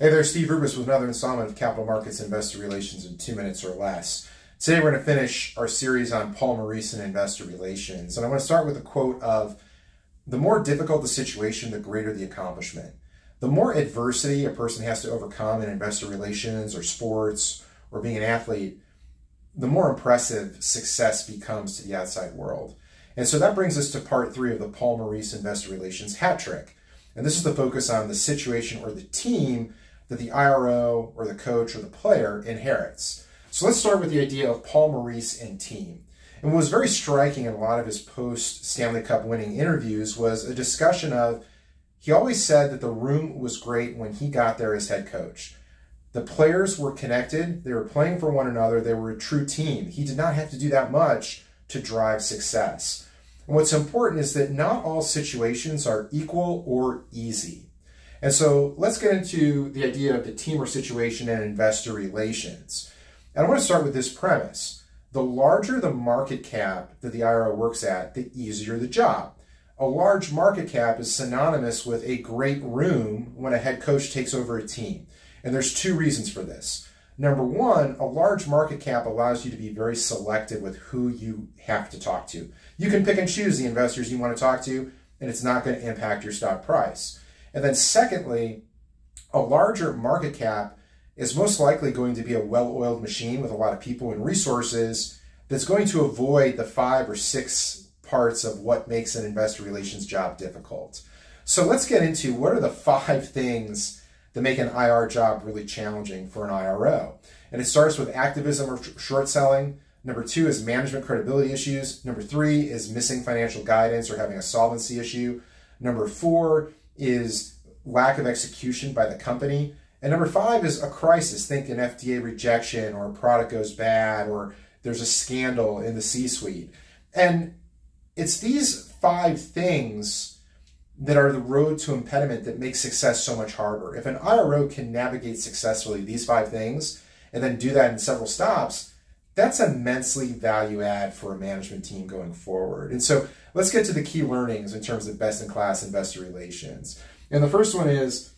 Hey there, Steve Rubis with another installment of Capital Markets Investor Relations in 2 minutes or less. Today we're going to finish our series on Paul Maurice and investor relations. And I want to start with a quote of, "The more difficult the situation, the greater the accomplishment." The more adversity a person has to overcome in investor relations or sports or being an athlete, the more impressive success becomes to the outside world. And so that brings us to part 3 of the Paul Maurice investor relations hat trick. And this is the focus on the situation or the team that the IRO or the coach or the player inherits. So let's start with the idea of Paul Maurice and team. And what was very striking in a lot of his post-Stanley Cup winning interviews was a discussion of, he always said that the room was great when he got there as head coach. The players were connected, they were playing for one another, they were a true team. He did not have to do that much to drive success. And what's important is that not all situations are equal or easy. And so let's get into the idea of the team or situation and investor relations. And I want to start with this premise. The larger the market cap that the IRO works at, the easier the job. A large market cap is synonymous with a great room when a head coach takes over a team. And there's 2 reasons for this. Number 1, a large market cap allows you to be very selective with who you have to talk to. You can pick and choose the investors you want to talk to, and it's not going to impact your stock price. And then secondly, a larger market cap is most likely going to be a well-oiled machine with a lot of people and resources that's going to avoid the 5 or 6 parts of what makes an investor relations job difficult. So let's get into what are the 5 things that make an IR job really challenging for an IRO. And it starts with activism or short selling. Number 2 is management credibility issues. Number 3 is missing financial guidance or having a solvency issue. Number 4 is lack of execution by the company. And number 5 is a crisis. Think an FDA rejection or a product goes bad or there's a scandal in the C-suite. And it's these 5 things that are the road to impediment that make success so much harder. If an IRO can navigate successfully these 5 things and then do that in several stops, that's immensely value add for a management team going forward. And so let's get to the key learnings in terms of best-in-class investor relations. And the first one is,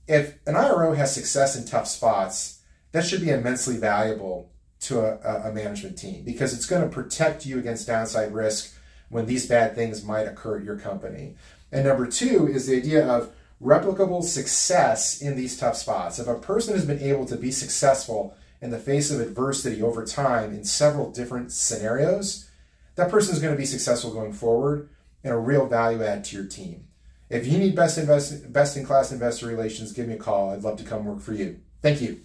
if an IRO has success in tough spots, that should be immensely valuable to a management team because it's going to protect you against downside risk when these bad things might occur at your company. And number 2 is the idea of replicable success in these tough spots. If a person has been able to be successful in the face of adversity over time in several different scenarios, that person is going to be successful going forward and a real value add to your team. If you need best-in-class investor relations, give me a call. I'd love to come work for you. Thank you.